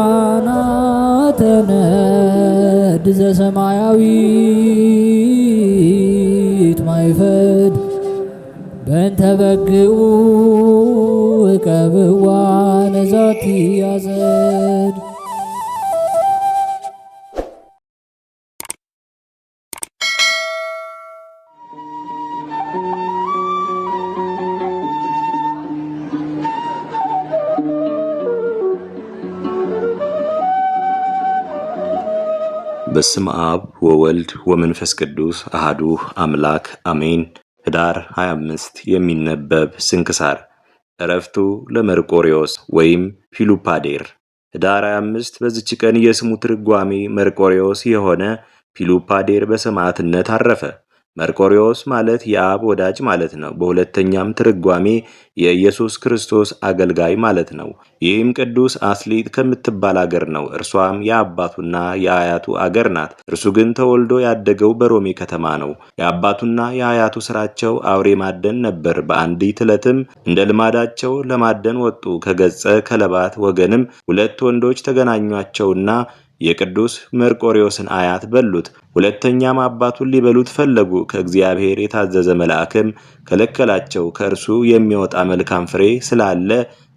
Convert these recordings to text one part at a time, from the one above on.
ሊቃናተ ነድ ዘሰማያዊት ማይፈድ በእንተ በግዑ እቀብዋ ነዛቲ ያዘድ። በስመ አብ ወወልድ ወመንፈስ ቅዱስ አሃዱ አምላክ አሜን። ኅዳር 25 የሚነበብ ስንክሳር። ዕረፍቱ ለመርቆሬዎስ ወይም ፊሉፓዴር። ኅዳር 25 በዚች ቀን የስሙ ትርጓሜ መርቆሬዎስ የሆነ ፊሉፓዴር በሰማዕትነት አረፈ። መርቆሬዎስ ማለት የአብ ወዳጅ ማለት ነው። በሁለተኛም ትርጓሜ የኢየሱስ ክርስቶስ አገልጋይ ማለት ነው። ይህም ቅዱስ አስሊጥ ከምትባል አገር ነው። እርሷም የአባቱና የአያቱ አገር ናት። እርሱ ግን ተወልዶ ያደገው በሮሜ ከተማ ነው። የአባቱና የአያቱ ስራቸው አውሬ ማደን ነበር። በአንዲት ዕለትም እንደ ልማዳቸው ለማደን ወጡ። ከገጸ ከለባት ወገንም 2 ወንዶች ተገናኟቸውና የቅዱስ መርቆሬዎስን አያት በሉት። ሁለተኛም አባቱን ሊበሉት ፈለጉ። ከእግዚአብሔር የታዘዘ መልአክም ከለከላቸው። ከእርሱ የሚወጣ መልካም ፍሬ ስላለ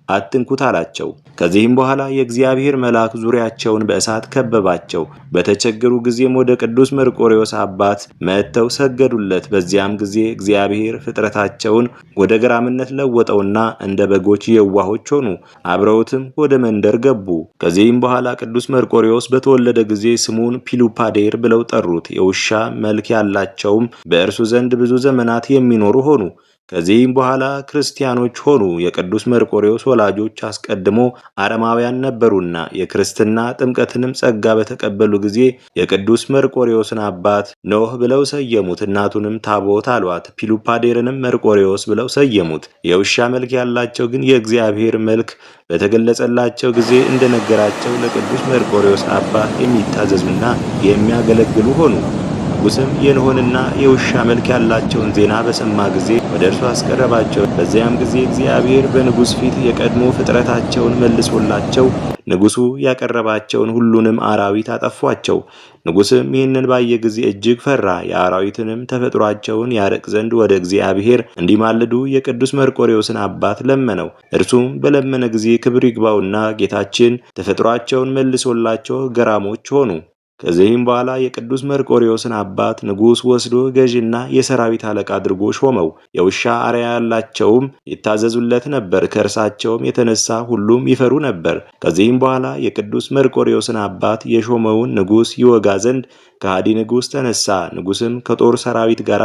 አትንኩት አላቸው። ከዚህም በኋላ የእግዚአብሔር መልአክ ዙሪያቸውን በእሳት ከበባቸው። በተቸገሩ ጊዜም ወደ ቅዱስ መርቆሬዎስ አባት መጥተው ሰገዱለት። በዚያም ጊዜ እግዚአብሔር ፍጥረታቸውን ወደ ገራምነት ለወጠውና እንደ በጎች የዋሆች ሆኑ። አብረውትም ወደ መንደር ገቡ። ከዚህም በኋላ ቅዱስ መርቆሬዎስ በተወለደ ጊዜ ስሙን ፊሉፓዴር ብለው ጠሩት። የውሻ መልክ ያላቸውም በእርሱ ዘንድ ብዙ ዘመናት የሚኖሩ ሆኑ። ከዚህም በኋላ ክርስቲያኖች ሆኑ። የቅዱስ መርቆሬዎስ ወላጆች አስቀድሞ አረማውያን ነበሩና የክርስትና ጥምቀትንም ጸጋ በተቀበሉ ጊዜ የቅዱስ መርቆሬዎስን አባት ኖህ ብለው ሰየሙት። እናቱንም ታቦት አሏት። ፊሉፓዴርንም መርቆሬዎስ ብለው ሰየሙት። የውሻ መልክ ያላቸው ግን የእግዚአብሔር መልክ በተገለጸላቸው ጊዜ እንደነገራቸው ለቅዱስ መርቆሬዎስ አባት የሚታዘዙና የሚያገለግሉ ሆኑ። ንጉሥም የኖኅንና የውሻ መልክ ያላቸውን ዜና በሰማ ጊዜ ወደ እርሱ አስቀረባቸው። በዚያም ጊዜ እግዚአብሔር በንጉሥ ፊት የቀድሞ ፍጥረታቸውን መልሶላቸው ንጉሡ ያቀረባቸውን ሁሉንም አራዊት አጠፏቸው። ንጉሥም ይህንን ባየ ጊዜ እጅግ ፈራ። የአራዊትንም ተፈጥሯቸውን ያርቅ ዘንድ ወደ እግዚአብሔር እንዲማልዱ የቅዱስ መርቆሬዎስን አባት ለመነው። እርሱም በለመነ ጊዜ ክብር ይግባውና ጌታችን ተፈጥሯቸውን መልሶላቸው ገራሞች ሆኑ። ከዚህም በኋላ የቅዱስ መርቆሬዎስን አባት ንጉሥ ወስዶ ገዥና የሰራዊት አለቃ አድርጎ ሾመው። የውሻ አርአያ ያላቸውም ይታዘዙለት ነበር። ከእርሳቸውም የተነሳ ሁሉም ይፈሩ ነበር። ከዚህም በኋላ የቅዱስ መርቆሬዎስን አባት የሾመውን ንጉሥ ይወጋ ዘንድ ከሃዲ ንጉሥ ተነሳ። ንጉሥም ከጦር ሰራዊት ጋር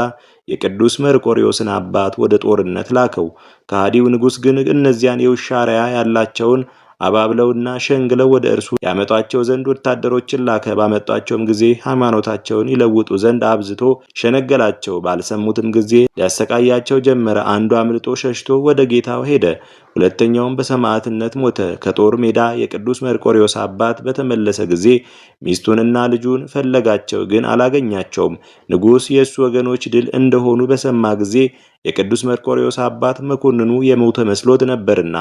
የቅዱስ መርቆሬዎስን አባት ወደ ጦርነት ላከው። ከሃዲው ንጉሥ ግን እነዚያን የውሻ አርአያ ያላቸውን አባብለውና ሸንግለው ወደ እርሱ ያመጧቸው ዘንድ ወታደሮችን ላከ። ባመጧቸውም ጊዜ ሃይማኖታቸውን ይለውጡ ዘንድ አብዝቶ ሸነገላቸው። ባልሰሙትም ጊዜ ሊያሰቃያቸው ጀመረ። አንዱ አምልጦ ሸሽቶ ወደ ጌታው ሄደ። ሁለተኛውም በሰማዕትነት ሞተ። ከጦር ሜዳ የቅዱስ መርቆሬዎስ አባት በተመለሰ ጊዜ ሚስቱንና ልጁን ፈለጋቸው፣ ግን አላገኛቸውም። ንጉሥ የእሱ ወገኖች ድል እንደሆኑ በሰማ ጊዜ የቅዱስ መርቆሬዎስ አባት መኮንኑ የሞተ መስሎት ነበርና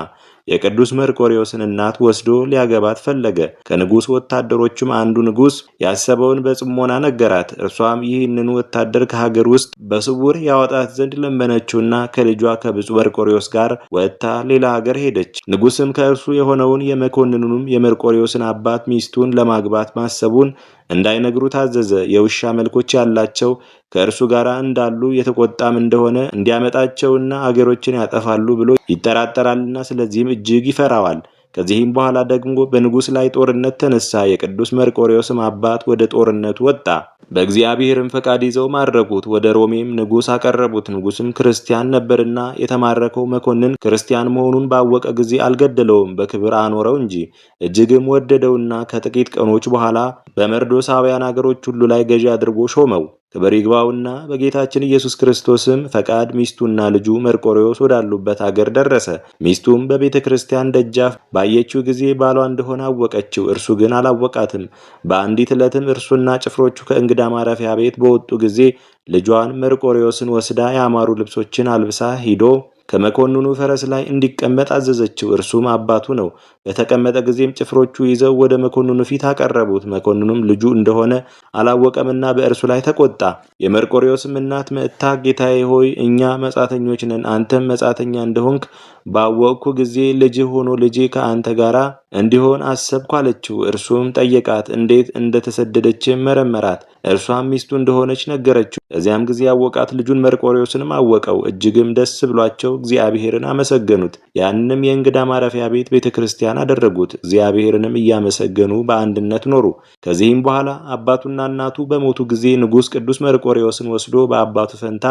የቅዱስ መርቆሬዎስን እናት ወስዶ ሊያገባት ፈለገ። ከንጉሥ ወታደሮቹም አንዱ ንጉሥ ያሰበውን በጽሞና ነገራት። እርሷም ይህንን ወታደር ከሀገር ውስጥ በስውር ያወጣት ዘንድ ለመነችውና ከልጇ ከብፁዕ መርቆሬዎስ ጋር ወጥታ ሌላ ሀገር ሄደች። ንጉሥም ከእርሱ የሆነውን የመኮንኑንም የመርቆሬዎስን አባት ሚስቱን ለማግባት ማሰቡን እንዳይነግሩ ታዘዘ። የውሻ መልኮች ያላቸው ከእርሱ ጋር እንዳሉ የተቆጣም እንደሆነ እንዲያመጣቸውና አገሮችን ያጠፋሉ ብሎ ይጠራጠራልና ስለዚህም እጅግ ይፈራዋል። ከዚህም በኋላ ደግሞ በንጉሥ ላይ ጦርነት ተነሳ። የቅዱስ መርቆሬዎስም አባት ወደ ጦርነቱ ወጣ። በእግዚአብሔርም ፈቃድ ይዘው ማረኩት። ወደ ሮሜም ንጉሥ አቀረቡት። ንጉሥም ክርስቲያን ነበርና የተማረከው መኮንን ክርስቲያን መሆኑን ባወቀ ጊዜ አልገደለውም፣ በክብር አኖረው እንጂ። እጅግም ወደደውና ከጥቂት ቀኖች በኋላ በመርዶሳውያን አገሮች ሁሉ ላይ ገዢ አድርጎ ሾመው። ክብር ይግባውና በጌታችን ኢየሱስ ክርስቶስም ፈቃድ ሚስቱና ልጁ መርቆሬዎስ ወዳሉበት አገር ደረሰ። ሚስቱም በቤተ ክርስቲያን ደጃፍ ባየችው ጊዜ ባሏ እንደሆነ አወቀችው፣ እርሱ ግን አላወቃትም። በአንዲት ዕለትም እርሱና ጭፍሮቹ ከእንግዳ ማረፊያ ቤት በወጡ ጊዜ ልጇን መርቆሬዎስን ወስዳ ያማሩ ልብሶችን አልብሳ ሂዶ ከመኮንኑ ፈረስ ላይ እንዲቀመጥ አዘዘችው። እርሱም አባቱ ነው። በተቀመጠ ጊዜም ጭፍሮቹ ይዘው ወደ መኮንኑ ፊት አቀረቡት። መኮንኑም ልጁ እንደሆነ አላወቀምና በእርሱ ላይ ተቆጣ። የመርቆሬዎስም እናት መጥታ ጌታዬ ሆይ እኛ መጻተኞች ነን፣ አንተም መጻተኛ እንደሆንክ ባወቅኩ ጊዜ ልጅህ ሆኖ ልጄ ከአንተ ጋር እንዲሆን አሰብኩ አለችው። እርሱም ጠየቃት፣ እንዴት እንደተሰደደች መረመራት። እርሷም ሚስቱ እንደሆነች ነገረችው። በዚያም ጊዜ ያወቃት ልጁን መርቆሬዎስንም አወቀው። እጅግም ደስ ብሏቸው እግዚአብሔርን አመሰገኑት። ያንንም የእንግዳ ማረፊያ ቤተ ክርስቲያን አደረጉት። እግዚአብሔርንም እያመሰገኑ በአንድነት ኖሩ። ከዚህም በኋላ አባቱና እናቱ በሞቱ ጊዜ ንጉሥ ቅዱስ መርቆሬዎስን ወስዶ በአባቱ ፈንታ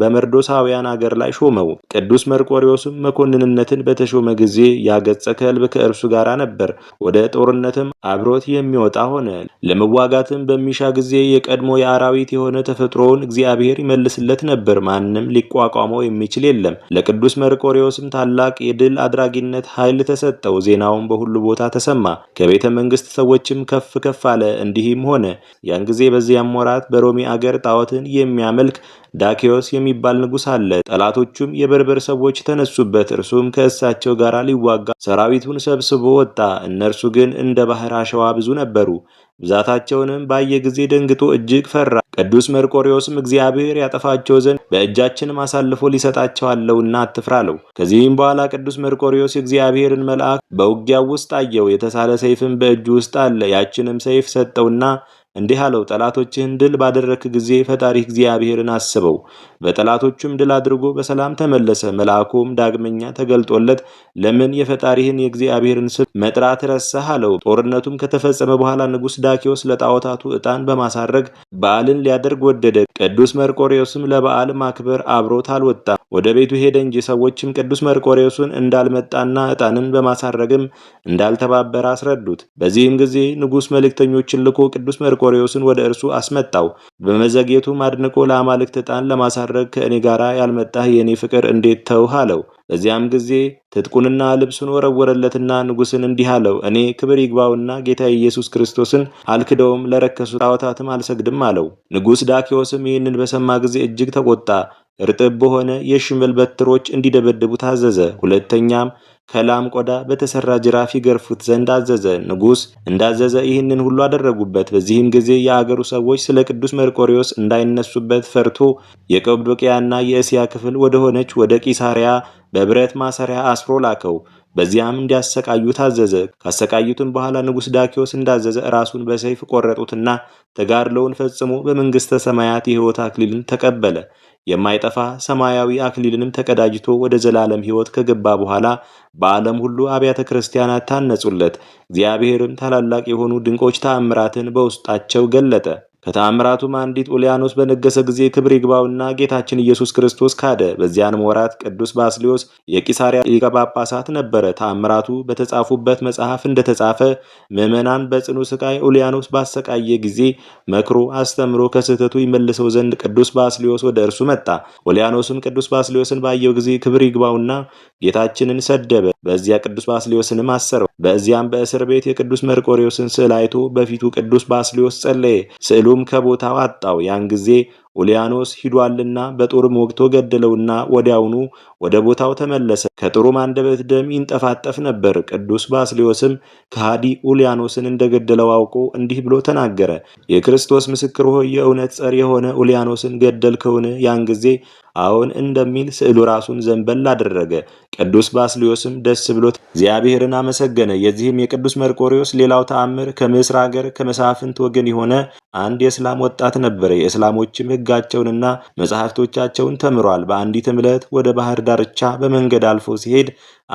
በመርዶሳውያን አገር ላይ ሾመው። ቅዱስ መርቆሬዎስም መኮንንነትን በተሾመ ጊዜ ያገጸ ከልብ ከእርሱ ጋር ነበር። ወደ ጦርነትም አብሮት የሚወጣ ሆነ። ለመዋጋትም በሚሻ ጊዜ የቀድሞ የአራዊት የሆነ ተፈጥሮውን እግዚአብሔር ይመልስለት ነበር። ማንም ሊቋቋመው የሚችል የለም። ለቅዱስ መርቆሬዎስም ታላቅ የድል አድራጊነት ኃይል ተሰጠው። ዜናውን በሁሉ ቦታ ተሰማ። ከቤተ መንግስት ሰዎችም ከፍ ከፍ አለ። እንዲህም ሆነ፣ ያን ጊዜ በዚያም ወራት በሮሚ አገር ጣዖትን የሚያመልክ ዳኪዮስ የሚባል ንጉሥ አለ። ጠላቶቹም የበርበር ሰዎች ተነሱበት። እርሱም ከእሳቸው ጋር ሊዋጋ ሰራዊቱን ሰብስቦ ወጣ። እነርሱ ግን እንደ ባህር አሸዋ ብዙ ነበሩ። ብዛታቸውንም ባየ ጊዜ ደንግጦ እጅግ ፈራ። ቅዱስ መርቆሬዎስም እግዚአብሔር ያጠፋቸው ዘንድ በእጃችንም አሳልፎ ሊሰጣቸው አለውና አትፍራ አለው። ከዚህም በኋላ ቅዱስ መርቆሬዎስ የእግዚአብሔርን መልአክ በውጊያው ውስጥ አየው። የተሳለ ሰይፍም በእጁ ውስጥ አለ። ያችንም ሰይፍ ሰጠውና እንዲህ አለው፣ ጠላቶችህን ድል ባደረክ ጊዜ ፈጣሪ እግዚአብሔርን አስበው። በጠላቶቹም ድል አድርጎ በሰላም ተመለሰ። መልአኩም ዳግመኛ ተገልጦለት ለምን የፈጣሪህን የእግዚአብሔርን ስም መጥራት ረሳህ አለው። ጦርነቱም ከተፈጸመ በኋላ ንጉሥ ዳኪዮስ ለጣዖታቱ ዕጣን በማሳረግ በዓልን ሊያደርግ ወደደ። ቅዱስ መርቆሬዎስም ለበዓል ማክበር አብሮት አልወጣም፣ ወደ ቤቱ ሄደ እንጂ። ሰዎችም ቅዱስ መርቆሬዎስን እንዳልመጣና ዕጣንን በማሳረግም እንዳልተባበረ አስረዱት። በዚህም ጊዜ ንጉሥ መልእክተኞችን ልኮ ቅዱስ መርቆሬዎስን ወደ እርሱ አስመጣው። በመዘግየቱም አድንቆ ለአማልክት ዕጣን ለማሳረግ ከእኔ ጋር ያልመጣህ የእኔ ፍቅር እንዴት ተውህ አለው። በዚያም ጊዜ ትጥቁንና ልብሱን ወረወረለትና ንጉሥን እንዲህ አለው፣ እኔ ክብር ይግባውና ጌታ ኢየሱስ ክርስቶስን አልክደውም፣ ለረከሱ ጣዖታትም አልሰግድም አለው። ንጉሥ ዳኪዎስም ይህንን በሰማ ጊዜ እጅግ ተቆጣ። እርጥብ በሆነ የሽመል በትሮች እንዲደበድቡ ታዘዘ። ሁለተኛም ከላም ቆዳ በተሰራ ጅራፍ ይገርፉት ዘንድ አዘዘ። ንጉሥ እንዳዘዘ ይህንን ሁሉ አደረጉበት። በዚህም ጊዜ የአገሩ ሰዎች ስለ ቅዱስ መርቆሬዎስ እንዳይነሱበት ፈርቶ የቀጵዶቅያና የእስያ ክፍል ወደሆነች ወደ ቂሳሪያ በብረት ማሰሪያ አስሮ ላከው። በዚያም እንዲያሰቃዩ ታዘዘ። ካሰቃዩትም በኋላ ንጉሥ ዳኪዎስ እንዳዘዘ ራሱን በሰይፍ ቆረጡትና ተጋድለውን ፈጽሞ በመንግሥተ ሰማያት የሕይወት አክሊልን ተቀበለ። የማይጠፋ ሰማያዊ አክሊልንም ተቀዳጅቶ ወደ ዘላለም ሕይወት ከገባ በኋላ በዓለም ሁሉ አብያተ ክርስቲያናት ታነጹለት። እግዚአብሔርም ታላላቅ የሆኑ ድንቆች ተአምራትን በውስጣቸው ገለጠ። ከተአምራቱም አንዲት ኡልያኖስ በነገሰ ጊዜ ክብር ይግባውና ጌታችን ኢየሱስ ክርስቶስ ካደ። በዚያን ወራት ቅዱስ ባስልዮስ የቂሳሪያ ሊቀ ጳጳሳት ነበረ። ተአምራቱ በተጻፉበት መጽሐፍ እንደተጻፈ ምዕመናን በጽኑ ስቃይ ኡልያኖስ ባሰቃየ ጊዜ መክሮ አስተምሮ ከስህተቱ ይመልሰው ዘንድ ቅዱስ ባስልዮስ ወደ እርሱ መጣ። ኡልያኖስም ቅዱስ ባስልዮስን ባየው ጊዜ ክብር ይግባውና ጌታችንን ሰደበ። በዚያ ቅዱስ ባስልዮስንም አሰረው። በዚያም በእስር ቤት የቅዱስ መርቆሬዎስን ስዕል አይቶ በፊቱ ቅዱስ ባስልዮስ ጸለየ። ስዕሉም ከቦታው አጣው። ያን ጊዜ ኡልያኖስ ሂዷልና በጦርም ወግቶ ገደለውና ወዲያውኑ ወደ ቦታው ተመለሰ። ከጥሩም አንደበት ደም ይንጠፋጠፍ ነበር። ቅዱስ ባስልዮስም ከሃዲ ኡልያኖስን እንደገደለው አውቆ እንዲህ ብሎ ተናገረ። የክርስቶስ ምስክር ሆይ የእውነት ጸር የሆነ ኡልያኖስን ገደልከውን? ያን ጊዜ አዎን እንደሚል ስዕሉ ራሱን ዘንበል አደረገ። ቅዱስ ባስልዮስም ደስ ብሎት እግዚአብሔርን አመሰገነ። የዚህም የቅዱስ መርቆሬዎስ ሌላው ተአምር ከምስር ሀገር ከመሳፍንት ወገን የሆነ አንድ የእስላም ወጣት ነበረ። የእስላሞችም ሕጋቸውንና መጻሕፍቶቻቸውን ተምሯል። በአንዲትም ዕለት ወደ ባህር ዳርቻ በመንገድ አልፎ ሲሄድ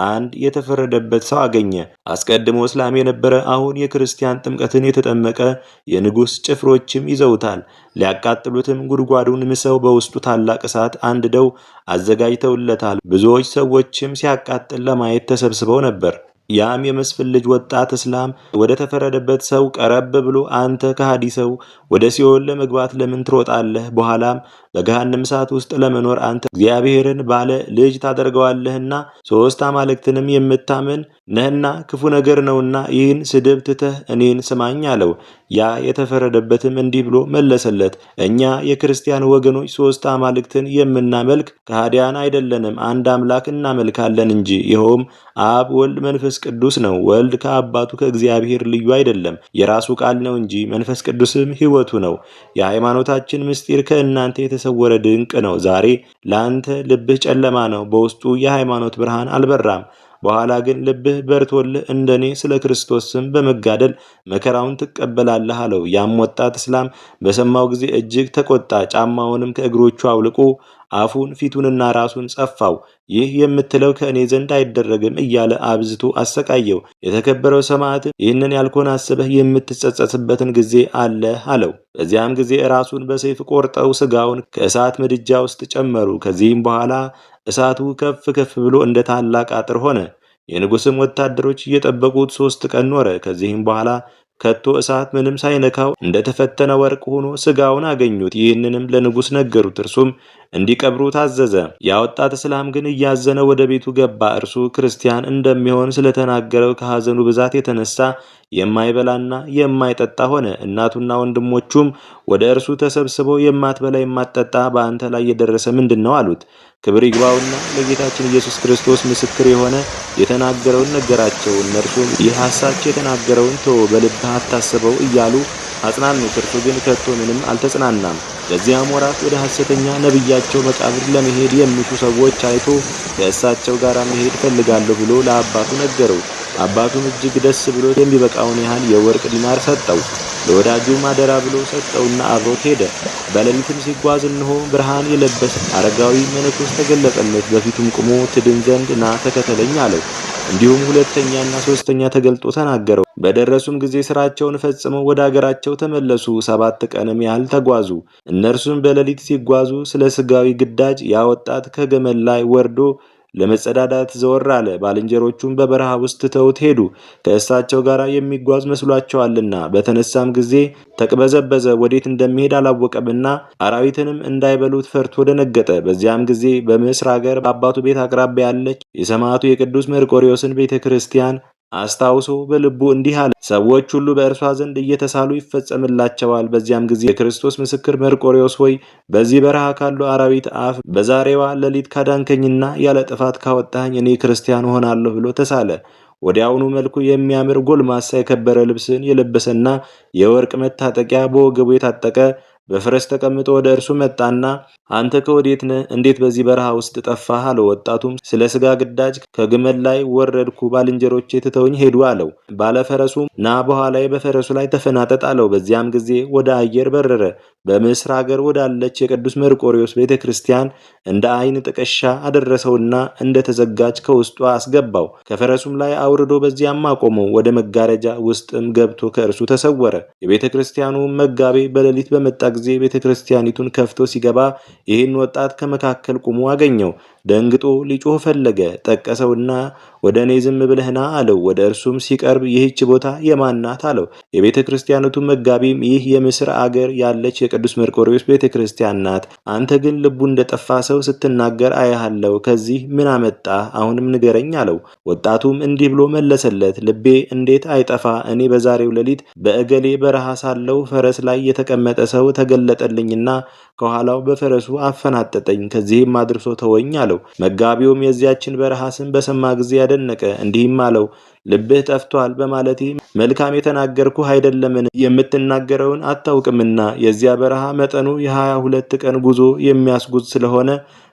አንድ የተፈረደበት ሰው አገኘ። አስቀድሞ እስላም የነበረ አሁን የክርስቲያን ጥምቀትን የተጠመቀ የንጉሥ ጭፍሮችም ይዘውታል። ሊያቃጥሉትም ጉድጓዱን ምሰው በውስጡ ታላቅ እሳት አንድደው አዘጋጅተውለታል። ብዙዎች ሰዎችም ሲያቃጥል ለማየት ተሰብስበው ነበር። ያም የመስፍን ልጅ ወጣት እስላም ወደ ተፈረደበት ሰው ቀረብ ብሎ አንተ ከሃዲ ሰው ወደ ሲኦል ለመግባት ለምን ትሮጣለህ? በኋላም በገሃነም እሳት ውስጥ ለመኖር አንተ እግዚአብሔርን ባለ ልጅ ታደርገዋለህና 3 አማልክትንም የምታምን ነህና ክፉ ነገር ነውና ይህን ስድብ ትተህ እኔን ስማኝ አለው። ያ የተፈረደበትም እንዲህ ብሎ መለሰለት፣ እኛ የክርስቲያን ወገኖች 3 አማልክትን የምናመልክ ከሃዲያን አይደለንም፣ አንድ አምላክ እናመልካለን እንጂ ይኸውም አብ ወልድ መንፈስ ቅዱስ ነው። ወልድ ከአባቱ ከእግዚአብሔር ልዩ አይደለም፣ የራሱ ቃል ነው እንጂ መንፈስ ቅዱስም ሕይወቱ ነው። የሃይማኖታችን ምስጢር ከእናንተ የተሰወረ ድንቅ ነው። ዛሬ ለአንተ ልብህ ጨለማ ነው፣ በውስጡ የሃይማኖት ብርሃን አልበራም። በኋላ ግን ልብህ በርቶልህ እንደኔ ስለ ክርስቶስ ስም በመጋደል መከራውን ትቀበላለህ አለው። ያም ወጣት እስላም በሰማው ጊዜ እጅግ ተቆጣ። ጫማውንም ከእግሮቹ አውልቆ አፉን ፊቱንና ራሱን ጸፋው። ይህ የምትለው ከእኔ ዘንድ አይደረግም እያለ አብዝቶ አሰቃየው። የተከበረው ሰማዕትም ይህንን ያልኮን አስበህ የምትጸጸትበትን ጊዜ አለ አለው። በዚያም ጊዜ ራሱን በሰይፍ ቆርጠው ስጋውን ከእሳት ምድጃ ውስጥ ጨመሩ። ከዚህም በኋላ እሳቱ ከፍ ከፍ ብሎ እንደ ታላቅ አጥር ሆነ። የንጉስም ወታደሮች እየጠበቁት 3 ቀን ኖረ። ከዚህም በኋላ ከቶ እሳት ምንም ሳይነካው እንደተፈተነ ወርቅ ሆኖ ስጋውን አገኙት። ይህንንም ለንጉስ ነገሩት። እርሱም እንዲቀብሩ ታዘዘ። ያ ወጣት እስላም ግን እያዘነ ወደ ቤቱ ገባ። እርሱ ክርስቲያን እንደሚሆን ስለተናገረው ከሐዘኑ ብዛት የተነሳ የማይበላና የማይጠጣ ሆነ። እናቱና ወንድሞቹም ወደ እርሱ ተሰብስበው የማትበላ የማትጠጣ በአንተ ላይ የደረሰ ምንድነው አሉት። ክብር ይግባውና ለጌታችን ኢየሱስ ክርስቶስ ምስክር የሆነ የተናገረውን ነገራቸው። እነርሱም ይህ ሐሳች የተናገረውን ተወው፣ በልብህ አታስበው እያሉ አጽናኑት። እርሱ ግን ከቶ ምንም አልተጽናናም። በዚያም ወራት ወደ ሐሰተኛ ነቢያቸው መቃብር ለመሄድ የሚሹ ሰዎች አይቶ ከእሳቸው ጋር መሄድ ፈልጋለሁ ብሎ ለአባቱ ነገረው። አባቱም እጅግ ደስ ብሎት የሚበቃውን ያህል የወርቅ ዲናር ሰጠው። ለወዳጁም አደራ ብሎ ሰጠውና አብሮት ሄደ። በሌሊትም ሲጓዝ እነሆ ብርሃን የለበሰ አረጋዊ መነኮስ ተገለጠለት። በፊቱም ቆሞ ትድን ዘንድ ና ተከተለኝ አለው። እንዲሁም ሁለተኛና ሶስተኛ ተገልጦ ተናገረው። በደረሱም ጊዜ ስራቸውን ፈጽመው ወደ አገራቸው ተመለሱ። 7 ቀንም ያህል ተጓዙ። እነርሱም በሌሊት ሲጓዙ ስለ ስጋዊ ግዳጅ ያ ወጣት ከገመል ላይ ወርዶ ለመጸዳዳት ዘወር አለ። ባልንጀሮቹም በበረሃ ውስጥ ትተውት ሄዱ፣ ከእሳቸው ጋር የሚጓዝ መስሏቸዋልና። በተነሳም ጊዜ ተቅበዘበዘ፣ ወዴት እንደሚሄድ አላወቀምና አራዊትንም እንዳይበሉት ፈርቶ ደነገጠ። በዚያም ጊዜ በምስር ሀገር በአባቱ ቤት አቅራቢያ ያለች የሰማዕቱ የቅዱስ መርቆሬዎስን ቤተክርስቲያን አስታውሶ በልቡ እንዲህ አለ፣ ሰዎች ሁሉ በእርሷ ዘንድ እየተሳሉ ይፈጸምላቸዋል። በዚያም ጊዜ የክርስቶስ ምስክር መርቆሬዎስ ሆይ በዚህ በረሃ ካሉ አራዊት አፍ በዛሬዋ ሌሊት ካዳንከኝና ያለ ጥፋት ካወጣኸኝ እኔ ክርስቲያን ሆናለሁ ብሎ ተሳለ። ወዲያውኑ መልኩ የሚያምር ጎልማሳ የከበረ ልብስን የለበሰና የወርቅ መታጠቂያ በወገቡ የታጠቀ በፈረስ ተቀምጦ ወደ እርሱ መጣና አንተ ከወዴት ነህ? እንዴት በዚህ በረሃ ውስጥ ጠፋህ? አለው። ወጣቱም ስለ ስጋ ግዳጅ ከግመል ላይ ወረድኩ፣ ባልንጀሮቼ ትተውኝ ሄዱ አለው። ባለፈረሱም ና በኋላዬ በፈረሱ ላይ ተፈናጠጥ አለው። በዚያም ጊዜ ወደ አየር በረረ። በምስር ሀገር ወዳለች የቅዱስ መርቆሬዎስ ቤተክርስቲያን እንደ ዓይን ጥቅሻ አደረሰውና እንደ ተዘጋጅ ከውስጧ አስገባው። ከፈረሱም ላይ አውርዶ በዚያም አቆመው። ወደ መጋረጃ ውስጥም ገብቶ ከእርሱ ተሰወረ። የቤተክርስቲያኑ መጋቤ በሌሊት በመጣ ጊዜ ቤተክርስቲያኒቱን ከፍቶ ሲገባ ይህን ወጣት ከመካከል ቆሞ አገኘው። ደንግጦ ሊጮህ ፈለገ። ጠቀሰውና ወደ እኔ ዝም ብለህ ና አለው። ወደ እርሱም ሲቀርብ ይህች ቦታ የማን ናት አለው። የቤተ ክርስቲያኒቱ መጋቢም ይህ የምስር አገር ያለች የቅዱስ መርቆሬዎስ ቤተ ክርስቲያን ናት። አንተ ግን ልቡ እንደጠፋ ሰው ስትናገር አያሃለው። ከዚህ ምን አመጣ? አሁንም ንገረኝ አለው። ወጣቱም እንዲህ ብሎ መለሰለት፣ ልቤ እንዴት አይጠፋ? እኔ በዛሬው ሌሊት በእገሌ በረሃ ሳለው ፈረስ ላይ የተቀመጠ ሰው ተገለጠልኝና ከኋላው በፈረሱ አፈናጠጠኝ። ከዚህም አድርሶ ተወኝ አለው። መጋቢውም የዚያችን በረሃ ስም በሰማ ጊዜ ያደነቀ፣ እንዲህም አለው፣ ልብህ ጠፍቷል በማለቴ መልካም የተናገርኩህ አይደለምን? የምትናገረውን አታውቅምና። የዚያ በረሃ መጠኑ የ22 ቀን ጉዞ የሚያስጉዝ ስለሆነ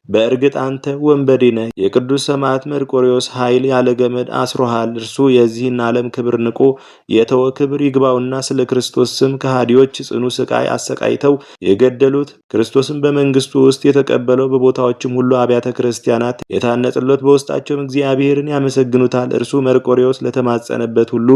በእርግጥ አንተ ወንበዴ ነህ። የቅዱስ ሰማዕት መርቆሬዎስ ኃይል ያለ ገመድ አስሮሃል። እርሱ የዚህን ዓለም ክብር ንቆ የተወ ክብር ይግባውና ስለ ክርስቶስ ስም ከሃዲዎች ጽኑ ስቃይ አሰቃይተው የገደሉት፣ ክርስቶስን በመንግስቱ ውስጥ የተቀበለው፣ በቦታዎችም ሁሉ አብያተ ክርስቲያናት የታነጸለት፣ በውስጣቸውም እግዚአብሔርን ያመሰግኑታል። እርሱ መርቆሬዎስ ለተማጸነበት ሁሉ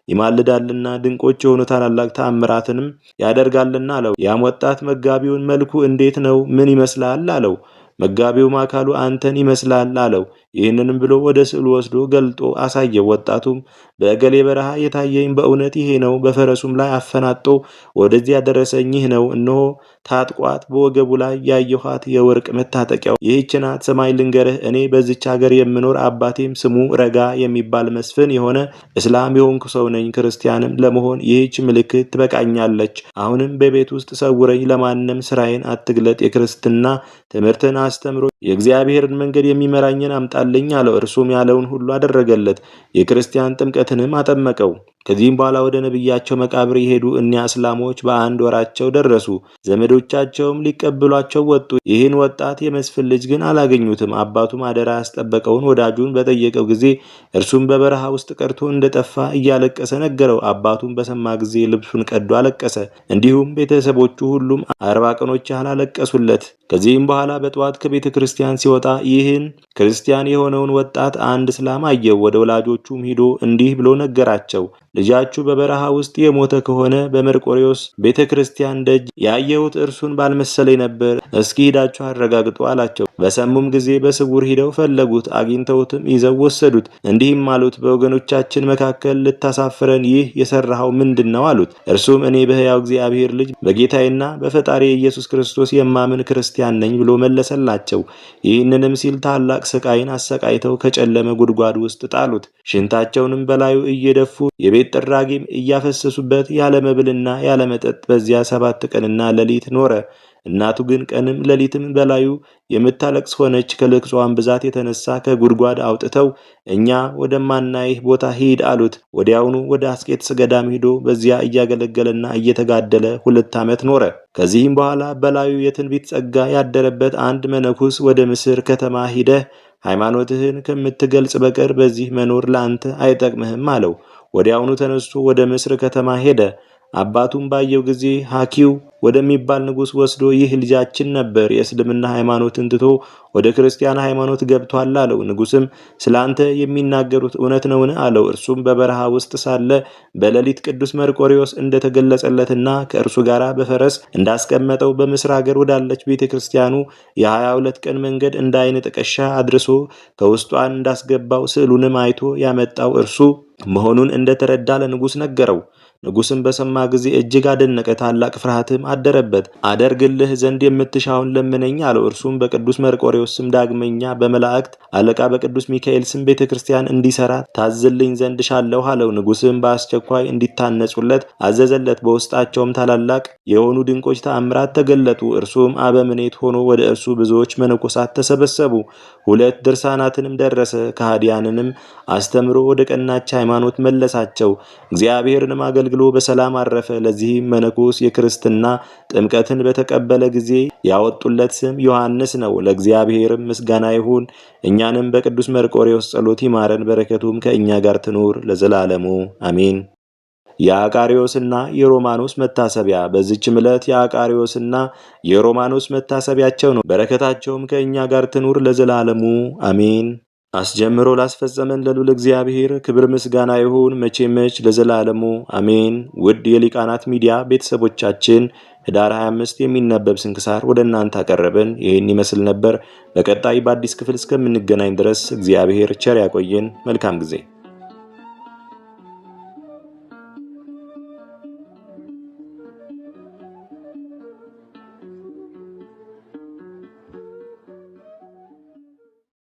ይማልዳልና ድንቆች የሆኑ ታላላቅ ተአምራትንም ያደርጋልና አለው። ያም ወጣት መጋቢውን መልኩ እንዴት ነው? ምን ይመስላል? አለው። መጋቢውም አካሉ አንተን ይመስላል አለው። ይህንንም ብሎ ወደ ስዕሉ ወስዶ ገልጦ አሳየው። ወጣቱም በእገሌ በረሃ የታየኝ በእውነት ይሄ ነው፣ በፈረሱም ላይ አፈናጦ ወደዚህ ያደረሰኝ ይህ ነው። እነሆ ታጥቋት በወገቡ ላይ ያየኋት የወርቅ መታጠቂያው ይህች ናት። ሰማይ ልንገርህ፣ እኔ በዚች ሀገር የምኖር አባቴም ስሙ ረጋ የሚባል መስፍን የሆነ እስላም የሆንኩ ሰው ነኝ። ክርስቲያንም ለመሆን ይህች ምልክት ትበቃኛለች። አሁንም በቤት ውስጥ ሰውረኝ፣ ለማንም ስራዬን አትግለጥ። የክርስትና ትምህርትን አስተምሮ የእግዚአብሔርን መንገድ የሚመራኝን አምጣልኝ አለው። እርሱም ያለውን ሁሉ አደረገለት። የክርስቲያን ጥምቀትንም አጠመቀው። ከዚህም በኋላ ወደ ነቢያቸው መቃብር የሄዱ እኒያ እስላሞች በአንድ ወራቸው ደረሱ። ዘመዶቻቸውም ሊቀበሏቸው ወጡ። ይህን ወጣት የመስፍን ልጅ ግን አላገኙትም። አባቱም አደራ ያስጠበቀውን ወዳጁን በጠየቀው ጊዜ እርሱም በበረሃ ውስጥ ቀርቶ እንደጠፋ እያለቀሰ ነገረው። አባቱም በሰማ ጊዜ ልብሱን ቀዶ አለቀሰ። እንዲሁም ቤተሰቦቹ ሁሉም 40 ቀኖች ያህል አለቀሱለት። ከዚህም በኋላ በጠዋት ከቤተ ክርስቲያን ሲወጣ ይህን ክርስቲያን የሆነውን ወጣት አንድ እስላም አየው። ወደ ወላጆቹም ሂዶ እንዲህ ብሎ ነገራቸው። ልጃችሁ በበረሃ ውስጥ የሞተ ከሆነ በመርቆሬዎስ ቤተ ክርስቲያን ደጅ ያየሁት እርሱን ባልመሰለኝ ነበር። እስኪ ሂዳችሁ አረጋግጡ አላቸው። በሰሙም ጊዜ በስውር ሂደው ፈለጉት፣ አግኝተውትም ይዘው ወሰዱት። እንዲህም አሉት፣ በወገኖቻችን መካከል ልታሳፍረን ይህ የሰራኸው ምንድን ነው አሉት። እርሱም እኔ በሕያው እግዚአብሔር ልጅ በጌታዬና በፈጣሪ ኢየሱስ ክርስቶስ የማምን ክርስቲያን ነኝ ብሎ መለሰላቸው። ይህንንም ሲል ታላቅ ስቃይን አሰቃይተው ከጨለመ ጉድጓድ ውስጥ ጣሉት። ሽንታቸውንም በላዩ እየደፉ የቤት ጥራጊም እያፈሰሱበት ያለ መብልና ያለ መጠጥ በዚያ 7 ቀንና ሌሊት ኖረ። እናቱ ግን ቀንም ሌሊትም በላዩ የምታለቅስ ሆነች። ከልቅሷን ብዛት የተነሳ ከጉድጓድ አውጥተው እኛ ወደማናይህ ቦታ ሂድ አሉት። ወዲያውኑ ወደ አስቄጥስ ገዳም ሂዶ በዚያ እያገለገለና እየተጋደለ 2 ዓመት ኖረ። ከዚህም በኋላ በላዩ የትንቢት ጸጋ ያደረበት አንድ መነኩስ ወደ ምስር ከተማ ሂደህ ሃይማኖትህን ከምትገልጽ በቀር በዚህ መኖር ለአንተ አይጠቅምህም አለው። ወዲያውኑ ተነስቶ ወደ ምስር ከተማ ሄደ። አባቱም ባየው ጊዜ ሐኪው ወደሚባል ንጉሥ ወስዶ ይህ ልጃችን ነበር፣ የእስልምና ሃይማኖትን ትቶ ወደ ክርስቲያን ሃይማኖት ገብቷል አለው። ንጉሥም ስላንተ የሚናገሩት እውነት ነውን አለው። እርሱም በበረሃ ውስጥ ሳለ በሌሊት ቅዱስ መርቆሬዎስ እንደተገለጸለትና ከእርሱ ጋር በፈረስ እንዳስቀመጠው በምስር ሀገር ወዳለች ቤተ ክርስቲያኑ የ22 ቀን መንገድ እንደ ዓይን ጥቅሻ አድርሶ ከውስጧን እንዳስገባው ስዕሉንም አይቶ ያመጣው እርሱ መሆኑን እንደተረዳ ለንጉሥ ነገረው። ንጉሥም በሰማ ጊዜ እጅግ አደነቀ፣ ታላቅ ፍርሃትም አደረበት። አደርግልህ ዘንድ የምትሻውን ለምነኝ አለው። እርሱም በቅዱስ መርቆሬዎስ ስም ዳግመኛ በመላእክት አለቃ በቅዱስ ሚካኤል ስም ቤተ ክርስቲያን እንዲሰራ ታዝልኝ ዘንድ ሻለሁ አለው። ንጉሥም በአስቸኳይ እንዲታነጹለት አዘዘለት። በውስጣቸውም ታላላቅ የሆኑ ድንቆች ተአምራት ተገለጡ። እርሱም አበምኔት ሆኖ ወደ እርሱ ብዙዎች መነኮሳት ተሰበሰቡ። 2 ድርሳናትንም ደረሰ። ከሃዲያንንም አስተምሮ ወደ ቀናች ሃይማኖት መለሳቸው። እግዚአብሔርንም አገልግሎ በሰላም አረፈ። ለዚህም መነኮስ የክርስትና ጥምቀትን በተቀበለ ጊዜ ያወጡለት ስም ዮሐንስ ነው። ለእግዚአብሔርም ምስጋና ይሁን፣ እኛንም በቅዱስ መርቆሬዎስ ጸሎት ይማረን፣ በረከቱም ከእኛ ጋር ትኑር ለዘላለሙ አሜን። የአቃሪዮስና የሮማኖስ መታሰቢያ። በዚህች ዕለት የአቃሪዮስና የሮማኖስ መታሰቢያቸው ነው። በረከታቸውም ከእኛ ጋር ትኑር ለዘላለሙ አሜን። አስጀምሮ ላስፈጸመን ለልዑል እግዚአብሔር ክብር ምስጋና ይሁን መቼ ለዘላለሙ አሜን። ውድ የሊቃናት ሚዲያ ቤተሰቦቻችን ህዳር 25 የሚነበብ ስንክሳር ወደ እናንተ አቀረብን። ይህን ይመስል ነበር። በቀጣይ በአዲስ ክፍል እስከምንገናኝ ድረስ እግዚአብሔር ቸር ያቆየን። መልካም ጊዜ